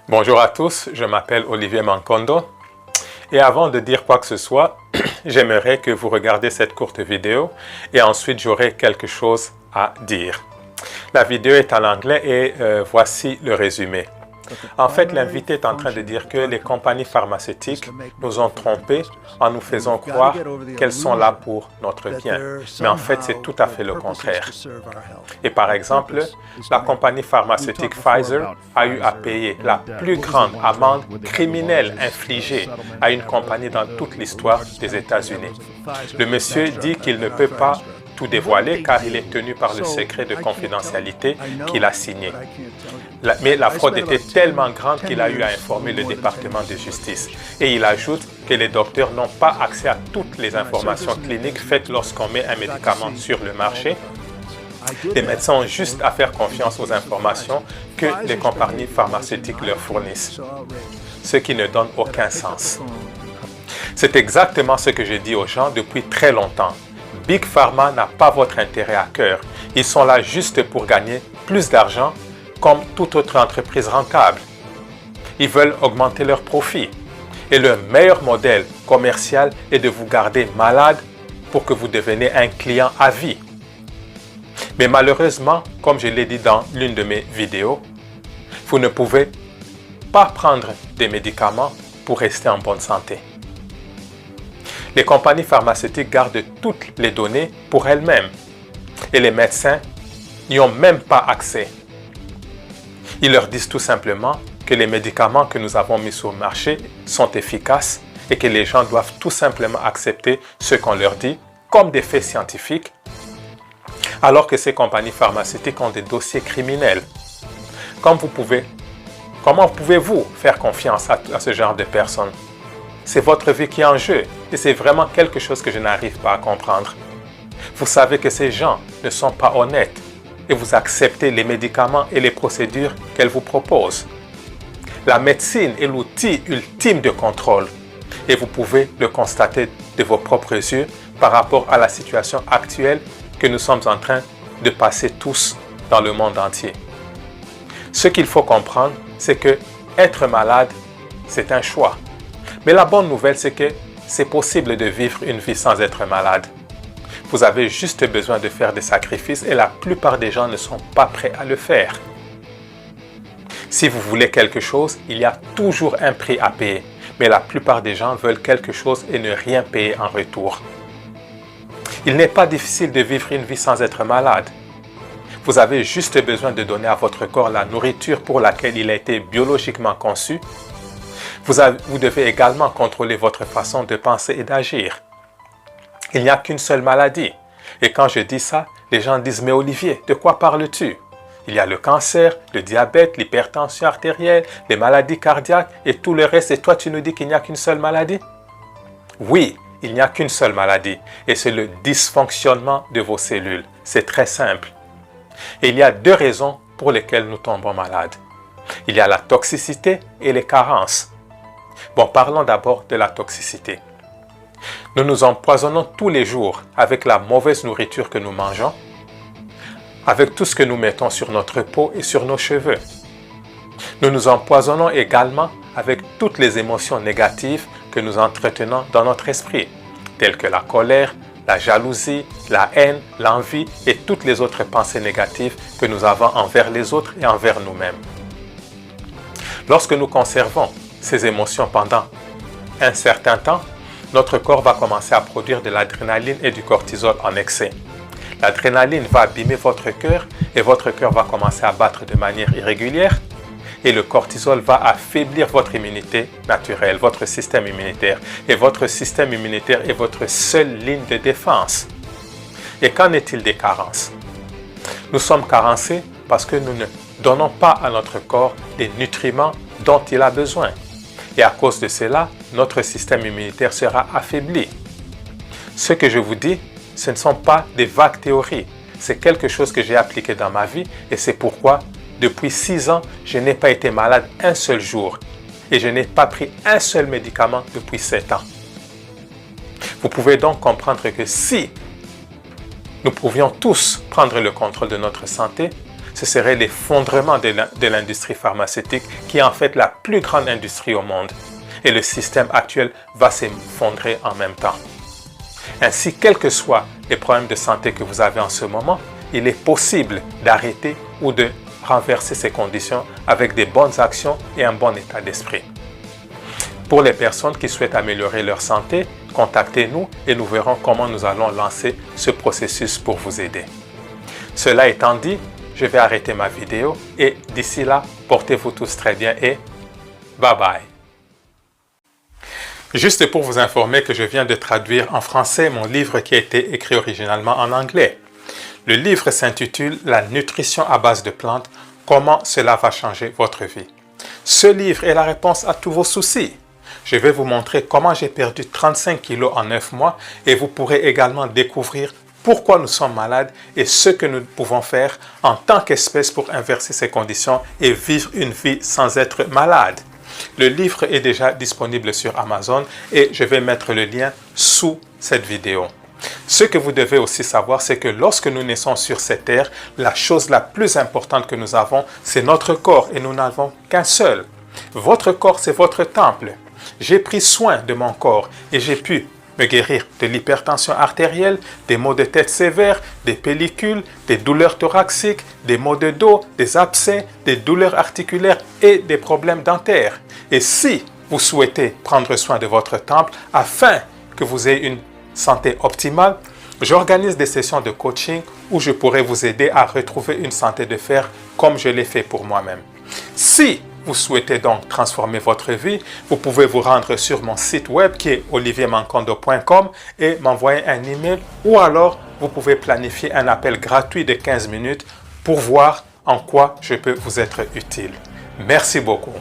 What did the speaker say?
Bonjour à tous, je m'appelle Olivier Mankondo et avant de dire quoi que ce soit, j'aimerais que vous regardiez cette courte vidéo et ensuite j'aurai quelque chose à dire. La vidéo est en anglais et voici le résumé. En fait, l'invité est en train de dire que les compagnies pharmaceutiques nous ont trompés en nous faisant croire qu'elles sont là pour notre bien. Mais en fait, c'est tout à fait le contraire. Et par exemple, la compagnie pharmaceutique Pfizer a eu à payer la plus grande amende criminelle infligée à une compagnie dans toute l'histoire des États-Unis. Le monsieur dit qu'il ne peut pas tout dévoiler car il est tenu par le secret de confidentialité qu'il a signé. Mais la fraude était tellement grande qu'il a eu à informer le département de justice. Et il ajoute que les docteurs n'ont pas accès à toutes les informations cliniques faites lorsqu'on met un médicament sur le marché. Les médecins ont juste à faire confiance aux informations que les compagnies pharmaceutiques leur fournissent, ce qui ne donne aucun sens. C'est exactement ce que je dis aux gens depuis très longtemps. Big Pharma n'a pas votre intérêt à cœur. Ils sont là juste pour gagner plus d'argent comme toute autre entreprise rentable. Ils veulent augmenter leurs profits. Et le meilleur modèle commercial est de vous garder malade pour que vous deveniez un client à vie. Mais malheureusement, comme je l'ai dit dans l'une de mes vidéos, vous ne pouvez pas prendre des médicaments pour rester en bonne santé. Les compagnies pharmaceutiques gardent toutes les données pour elles-mêmes et les médecins n'y ont même pas accès. Ils leur disent tout simplement que les médicaments que nous avons mis sur le marché sont efficaces et que les gens doivent tout simplement accepter ce qu'on leur dit comme des faits scientifiques, alors que ces compagnies pharmaceutiques ont des dossiers criminels. Comment pouvez-vous faire confiance à ce genre de personnes? C'est votre vie qui est en jeu et c'est vraiment quelque chose que je n'arrive pas à comprendre. Vous savez que ces gens ne sont pas honnêtes et vous acceptez les médicaments et les procédures qu'elles vous proposent. La médecine est l'outil ultime de contrôle et vous pouvez le constater de vos propres yeux par rapport à la situation actuelle que nous sommes en train de passer tous dans le monde entier. Ce qu'il faut comprendre, c'est que être malade, c'est un choix. Mais la bonne nouvelle, c'est que c'est possible de vivre une vie sans être malade. Vous avez juste besoin de faire des sacrifices et la plupart des gens ne sont pas prêts à le faire. Si vous voulez quelque chose, il y a toujours un prix à payer. Mais la plupart des gens veulent quelque chose et ne rien payer en retour. Il n'est pas difficile de vivre une vie sans être malade. Vous avez juste besoin de donner à votre corps la nourriture pour laquelle il a été biologiquement conçu. Vous devez également contrôler votre façon de penser et d'agir. Il n'y a qu'une seule maladie. Et quand je dis ça, les gens disent « Mais Olivier, de quoi parles-tu » Il y a le cancer, le diabète, l'hypertension artérielle, les maladies cardiaques et tout le reste. Et toi, tu nous dis qu'il n'y a qu'une seule maladie? Oui, il n'y a qu'une seule maladie. Et c'est le dysfonctionnement de vos cellules. C'est très simple. Et il y a deux raisons pour lesquelles nous tombons malades. Il y a la toxicité et les carences. Bon, parlons d'abord de la toxicité. Nous nous empoisonnons tous les jours avec la mauvaise nourriture que nous mangeons, avec tout ce que nous mettons sur notre peau et sur nos cheveux. Nous nous empoisonnons également avec toutes les émotions négatives que nous entretenons dans notre esprit, telles que la colère, la jalousie, la haine, l'envie et toutes les autres pensées négatives que nous avons envers les autres et envers nous-mêmes. Lorsque nous conservons ces émotions pendant un certain temps, notre corps va commencer à produire de l'adrénaline et du cortisol en excès. L'adrénaline va abîmer votre cœur et votre cœur va commencer à battre de manière irrégulière et le cortisol va affaiblir votre immunité naturelle, votre système immunitaire. Et votre système immunitaire est votre seule ligne de défense. Et qu'en est-il des carences? Nous sommes carencés parce que nous ne donnons pas à notre corps les nutriments dont il a besoin. Et à cause de cela, notre système immunitaire sera affaibli. Ce que je vous dis, ce ne sont pas des vagues théories. C'est quelque chose que j'ai appliqué dans ma vie et c'est pourquoi, depuis 6 ans, je n'ai pas été malade un seul jour. Et je n'ai pas pris un seul médicament depuis 7 ans. Vous pouvez donc comprendre que si nous pouvions tous prendre le contrôle de notre santé, ce serait l'effondrement de l'industrie pharmaceutique qui est en fait la plus grande industrie au monde. Et le système actuel va s'effondrer en même temps. Ainsi, quels que soient les problèmes de santé que vous avez en ce moment, il est possible d'arrêter ou de renverser ces conditions avec des bonnes actions et un bon état d'esprit. Pour les personnes qui souhaitent améliorer leur santé, contactez-nous et nous verrons comment nous allons lancer ce processus pour vous aider. Cela étant dit, je vais arrêter ma vidéo et d'ici là, portez-vous tous très bien et bye bye. Juste pour vous informer que je viens de traduire en français mon livre qui a été écrit originalement en anglais. Le livre s'intitule « La nutrition à base de plantes, comment cela va changer votre vie ». Ce livre est la réponse à tous vos soucis. Je vais vous montrer comment j'ai perdu 35 kilos en 9 mois et vous pourrez également découvrir pourquoi nous sommes malades et ce que nous pouvons faire en tant qu'espèce pour inverser ces conditions et vivre une vie sans être malade. Le livre est déjà disponible sur Amazon et je vais mettre le lien sous cette vidéo. Ce que vous devez aussi savoir, c'est que lorsque nous naissons sur cette terre, la chose la plus importante que nous avons, c'est notre corps et nous n'avons qu'un seul. Votre corps, c'est votre temple. J'ai pris soin de mon corps et j'ai pu me guérir de l'hypertension artérielle, des maux de tête sévères, des pellicules, des douleurs thoraciques, des maux de dos, des abcès, des douleurs articulaires et des problèmes dentaires. Et si vous souhaitez prendre soin de votre temple afin que vous ayez une santé optimale, j'organise des sessions de coaching où je pourrai vous aider à retrouver une santé de fer comme je l'ai fait pour moi-même. Si vous souhaitez donc transformer votre vie, vous pouvez vous rendre sur mon site web qui est oliviermancondo.com et m'envoyer un email ou alors vous pouvez planifier un appel gratuit de 15 minutes pour voir en quoi je peux vous être utile. Merci beaucoup.